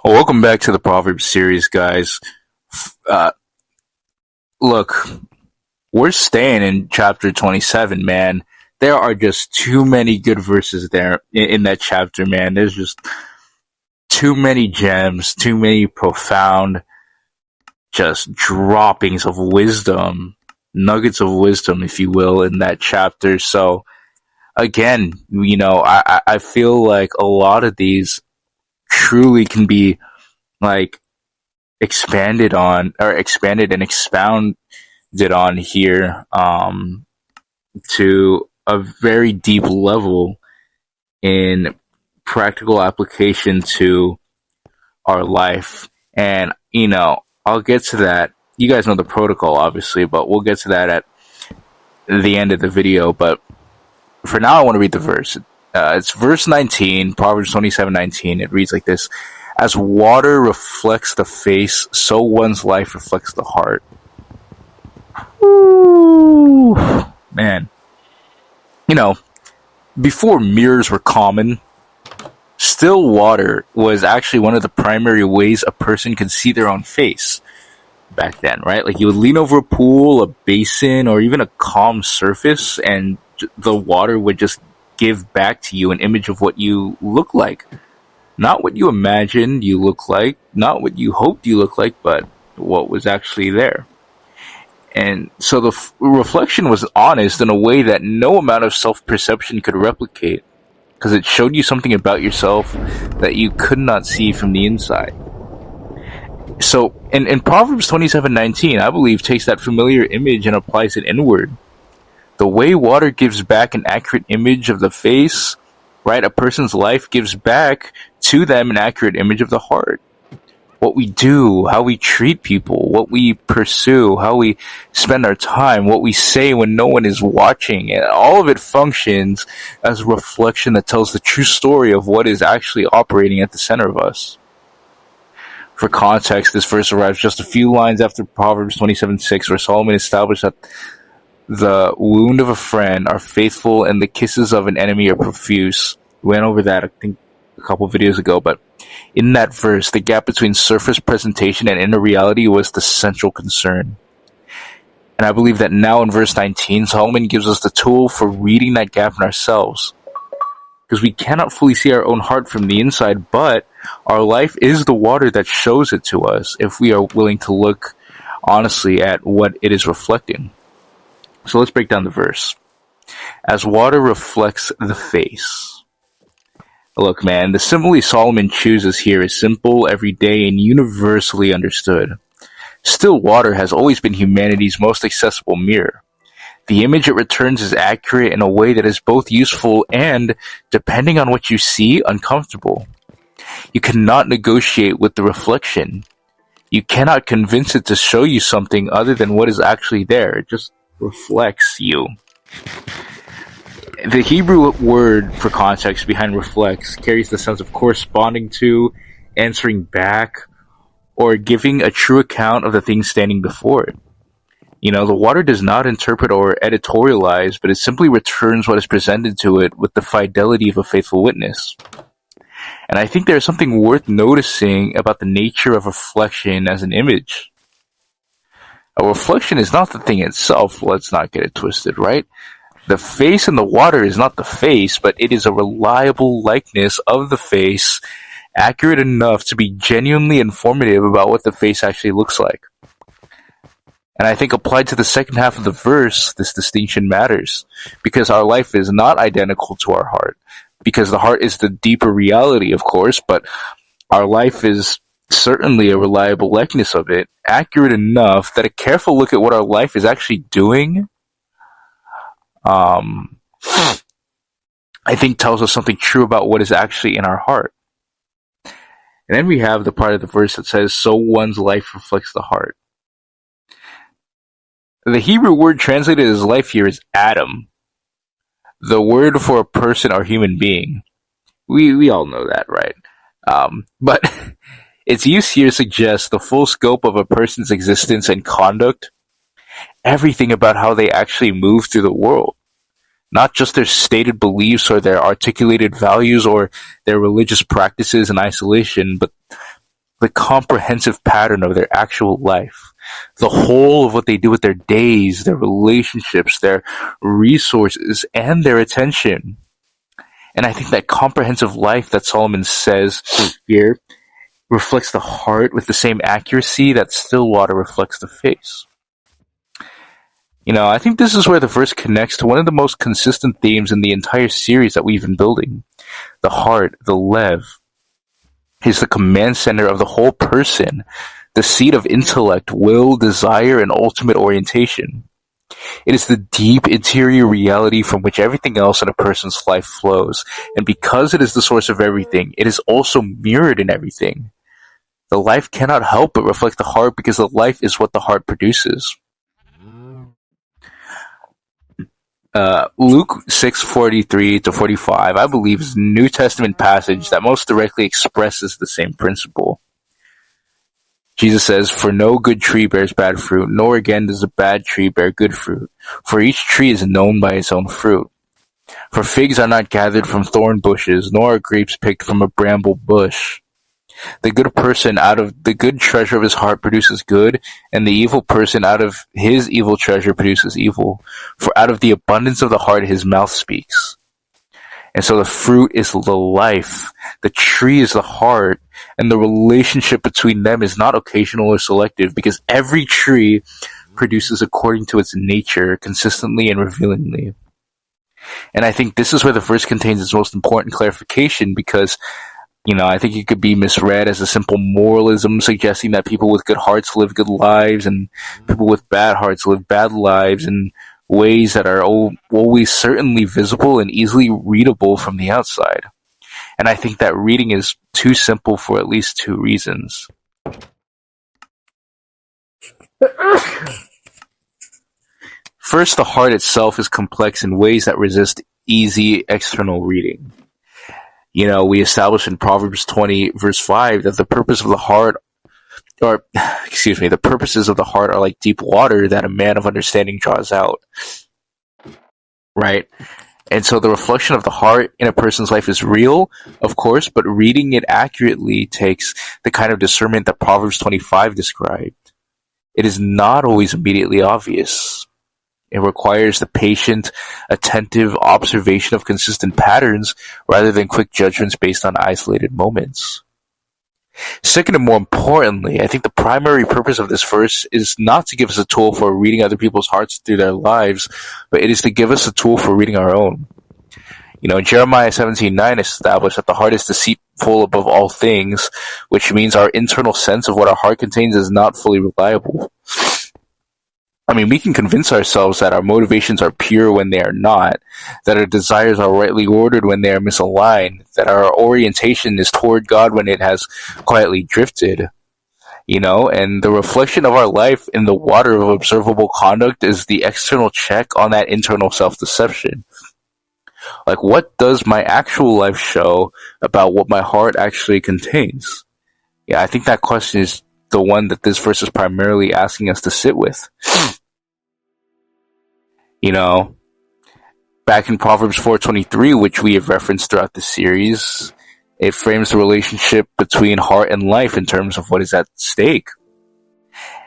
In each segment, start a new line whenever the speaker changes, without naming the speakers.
Well, welcome back to the Proverbs series, guys. Uh, look, we're staying in chapter 27, man. There are just too many good verses there in that chapter, man. There's just too many gems, too many profound, just droppings of wisdom, nuggets of wisdom, if you will, in that chapter. So, again, I feel like a lot of these truly can be like expanded and expounded on here to a very deep level in practical application to our life. And, I'll get to that. You guys know the protocol, obviously, but we'll get to that at the end of the video. But for now, I want to read the verse. It's verse 19, Proverbs 27:19. It reads like this: As water reflects the face, so one's life reflects the heart. Ooh, man. You know, before mirrors were common, still water was actually one of the primary ways a person could see their own face back then, right? Like you would lean over a pool, a basin, or even a calm surface, and the water would just give back to you an image of what you look like. Not what you imagined you look like, not what you hoped you look like, but what was actually there. And so the reflection was honest in a way that no amount of self-perception could replicate, because it showed you something about yourself that you could not see from the inside. So in Proverbs 27:19, I believe takes that familiar image and applies it inward. The way water gives back an accurate image of the face, right? A person's life gives back to them an accurate image of the heart. What we do, how we treat people, what we pursue, how we spend our time, what we say when no one is watching, and all of it functions as a reflection that tells the true story of what is actually operating at the center of us. For context, this verse arrives just a few lines after Proverbs 27:6, where Solomon established that the wound of a friend are faithful and the kisses of an enemy are profuse. We went over that, I think, a couple of videos ago, but in that verse, the gap between surface presentation and inner reality was the central concern. And I believe that now in verse 19, Solomon gives us the tool for reading that gap in ourselves. Because we cannot fully see our own heart from the inside, but our life is the water that shows it to us if we are willing to look honestly at what it is reflecting. So let's break down the verse. As water reflects the face. Look, man, the simile Solomon chooses here is simple, everyday, and universally understood. Still water has always been humanity's most accessible mirror. The image it returns is accurate in a way that is both useful and, depending on what you see, uncomfortable. You cannot negotiate with the reflection. You cannot convince it to show you something other than what is actually there. It just reflects you. The Hebrew word for context behind reflects carries the sense of corresponding to, answering back, or giving a true account of the thing standing before it. The water does not interpret or editorialize, but it simply returns what is presented to it with the fidelity of a faithful witness. And I think there's something worth noticing about the nature of reflection as an image. A reflection is not the thing itself, let's not get it twisted, right? The face in the water is not the face, but it is a reliable likeness of the face, accurate enough to be genuinely informative about what the face actually looks like. And I think applied to the second half of the verse, this distinction matters, because our life is not identical to our heart, because the heart is the deeper reality, of course, but our life is certainly a reliable likeness of it, accurate enough that a careful look at what our life is actually doing I think tells us something true about what is actually in our heart. And then we have the part of the verse that says, so one's life reflects the heart. The Hebrew word translated as life here is Adam, the word for a person or human being. We all know that, right? But its use here suggests the full scope of a person's existence and conduct, everything about how they actually move through the world. Not just their stated beliefs or their articulated values or their religious practices in isolation, but the comprehensive pattern of their actual life, the whole of what they do with their days, their relationships, their resources, and their attention. And I think that comprehensive life that Solomon says here reflects the heart with the same accuracy that still water reflects the face. I think this is where the verse connects to one of the most consistent themes in the entire series that we've been building. The heart, the lev, is the command center of the whole person, the seat of intellect, will, desire, and ultimate orientation. It is the deep interior reality from which everything else in a person's life flows, and because it is the source of everything, it is also mirrored in everything. The life cannot help but reflect the heart because the life is what the heart produces. Luke 6:43-45, I believe, is a New Testament passage that most directly expresses the same principle. Jesus says, "For no good tree bears bad fruit, nor again does a bad tree bear good fruit. For each tree is known by its own fruit. For figs are not gathered from thorn bushes, nor are grapes picked from a bramble bush. The good person out of the good treasure of his heart produces good, and the evil person out of his evil treasure produces evil. For out of the abundance of the heart his mouth speaks." And so the fruit is the life, the tree is the heart, and the relationship between them is not occasional or selective, because every tree produces according to its nature, consistently and revealingly. And I think this is where the verse contains its most important clarification, because I think it could be misread as a simple moralism suggesting that people with good hearts live good lives and people with bad hearts live bad lives in ways that are always certainly visible and easily readable from the outside. And I think that reading is too simple for at least two reasons. First, the heart itself is complex in ways that resist easy external reading. We established in Proverbs 20, verse 5, that the purposes of the heart are like deep water that a man of understanding draws out. Right? And so the reflection of the heart in a person's life is real, of course, but reading it accurately takes the kind of discernment that Proverbs 25 described. It is not always immediately obvious. It requires the patient, attentive observation of consistent patterns rather than quick judgments based on isolated moments. Second, and more importantly, I think the primary purpose of this verse is not to give us a tool for reading other people's hearts through their lives, but it is to give us a tool for reading our own. Jeremiah 17:9 established that the heart is deceitful above all things, which means our internal sense of what our heart contains is not fully reliable. We can convince ourselves that our motivations are pure when they are not, that our desires are rightly ordered when they are misaligned, that our orientation is toward God when it has quietly drifted. And the reflection of our life in the water of observable conduct is the external check on that internal self-deception. Like, what does my actual life show about what my heart actually contains? I think that question is the one that this verse is primarily asking us to sit with. Back in Proverbs 4:23, which we have referenced throughout the series, it frames the relationship between heart and life in terms of what is at stake.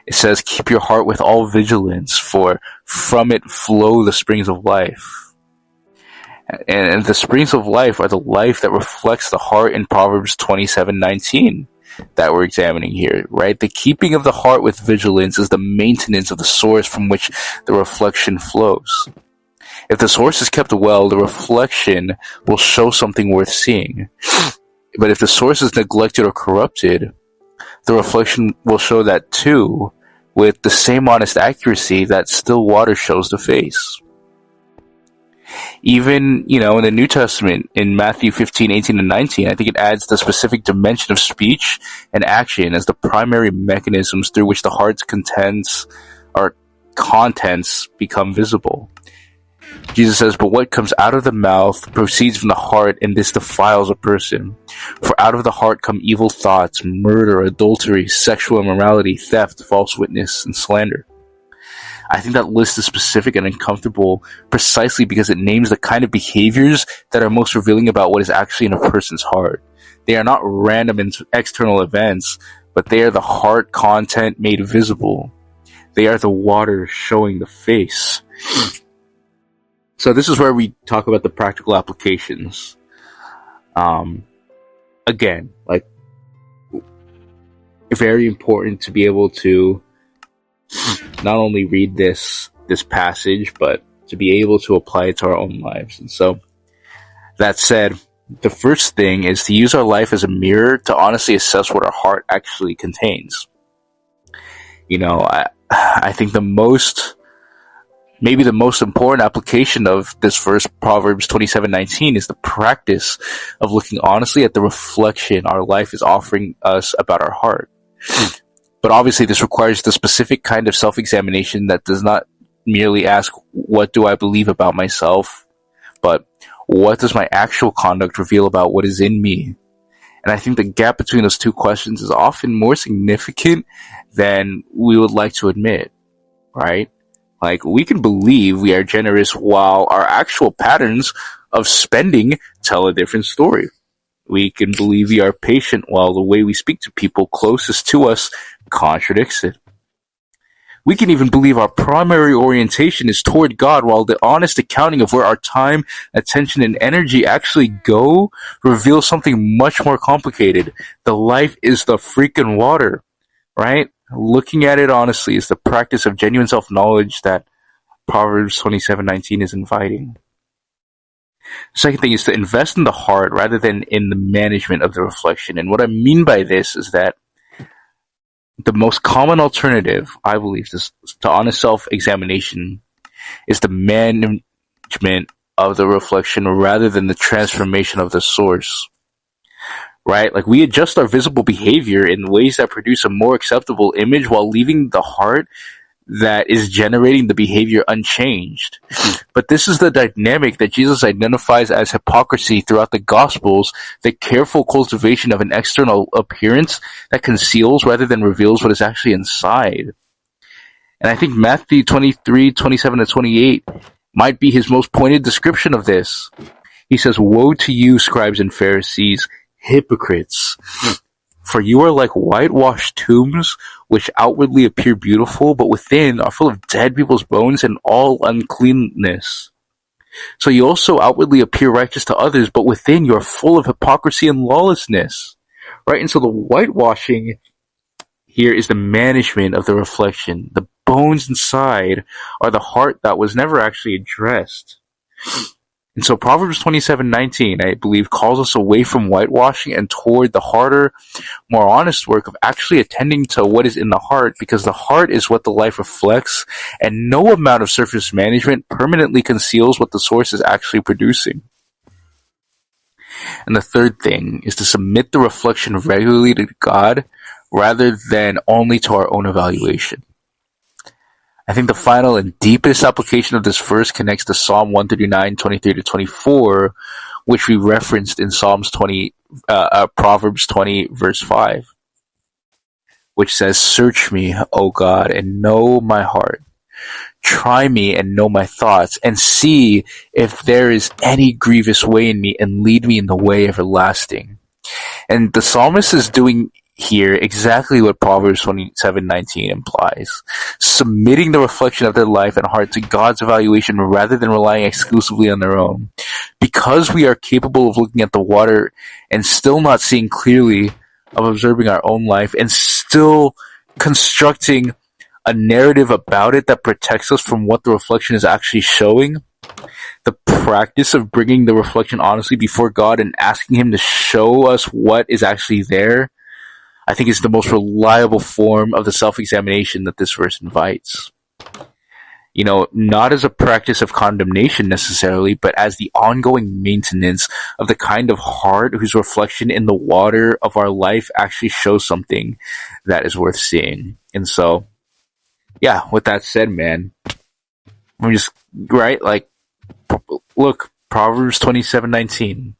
It says, "Keep your heart with all vigilance, for from it flow the springs of life." And the springs of life are the life that reflects the heart in Proverbs 27:19 that we're examining here, right? The keeping of the heart with vigilance is the maintenance of the source from which the reflection flows. If the source is kept well, the reflection will show something worth seeing. But if the source is neglected or corrupted, the reflection will show that too, with the same honest accuracy that still water shows the face. Even, in the New Testament, in Matthew 15:18-19, I think it adds the specific dimension of speech and action as the primary mechanisms through which the heart's contents become visible. Jesus says, "But what comes out of the mouth proceeds from the heart, and this defiles a person. For out of the heart come evil thoughts, murder, adultery, sexual immorality, theft, false witness, and slander." I think that list is specific and uncomfortable precisely because it names the kind of behaviors that are most revealing about what is actually in a person's heart. They are not random external events, but they are the heart content made visible. They are the water showing the face. So this is where we talk about the practical applications. Again, like, very important to be able to not only read this passage, but to be able to apply it to our own lives. And so, that said, the first thing is to use our life as a mirror to honestly assess what our heart actually contains. I think maybe the most important application of this verse, Proverbs 27:19, is the practice of looking honestly at the reflection our life is offering us about our heart. But obviously, this requires the specific kind of self-examination that does not merely ask, what do I believe about myself, but what does my actual conduct reveal about what is in me? And I think the gap between those two questions is often more significant than we would like to admit, right? Like, we can believe we are generous while our actual patterns of spending tell a different story. We can believe we are patient while the way we speak to people closest to us contradicts it. We can even believe our primary orientation is toward God, while the honest accounting of where our time, attention, and energy actually go reveals something much more complicated. The life is the freaking water, right? Looking at it honestly is the practice of genuine self-knowledge that Proverbs 27:19 is inviting. The second thing is to invest in the heart rather than in the management of the reflection. And what I mean by this is that the most common alternative, I believe, to honest self-examination is the management of the reflection rather than the transformation of the source. Right? Like, we adjust our visible behavior in ways that produce a more acceptable image while leaving the heart that is generating the behavior unchanged. But this is the dynamic that Jesus identifies as hypocrisy throughout the Gospels, the careful cultivation of an external appearance that conceals rather than reveals what is actually inside. And I think Matthew 23:27-28 might be his most pointed description of this. He says, "Woe to you, scribes and Pharisees, hypocrites! For you are like whitewashed tombs, which outwardly appear beautiful, but within are full of dead people's bones and all uncleanness. So you also outwardly appear righteous to others, but within you are full of hypocrisy and lawlessness." Right? And so the whitewashing here is the management of the reflection. The bones inside are the heart that was never actually addressed. And so Proverbs 27:19, I believe, calls us away from whitewashing and toward the harder, more honest work of actually attending to what is in the heart, because the heart is what the life reflects, and no amount of surface management permanently conceals what the source is actually producing. And the third thing is to submit the reflection regularly to God rather than only to our own evaluation. I think the final and deepest application of this verse connects to Psalm 139:23-24, which we referenced in Proverbs 20, verse 5, which says, "Search me, O God, and know my heart. Try me and know my thoughts, and see if there is any grievous way in me, and lead me in the way everlasting." And the psalmist is doing here exactly what Proverbs 27:19 implies, submitting the reflection of their life and heart to God's evaluation rather than relying exclusively on their own. Because we are capable of looking at the water and still not seeing clearly, of observing our own life and still constructing a narrative about it that protects us from what the reflection is actually showing, the practice of bringing the reflection honestly before God and asking Him to show us what is actually there, I think, is the most reliable form of the self-examination that this verse invites. Not as a practice of condemnation necessarily, but as the ongoing maintenance of the kind of heart whose reflection in the water of our life actually shows something that is worth seeing. And so, yeah, with that said, man, I'm just, right, like, look, Proverbs 27:19.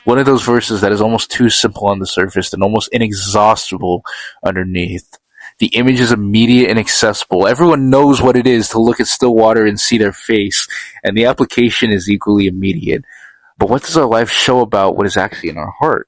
One of those verses that is almost too simple on the surface and almost inexhaustible underneath. The image is immediate and accessible. Everyone knows what it is to look at still water and see their face, and the application is equally immediate. But what does our life show about what is actually in our heart?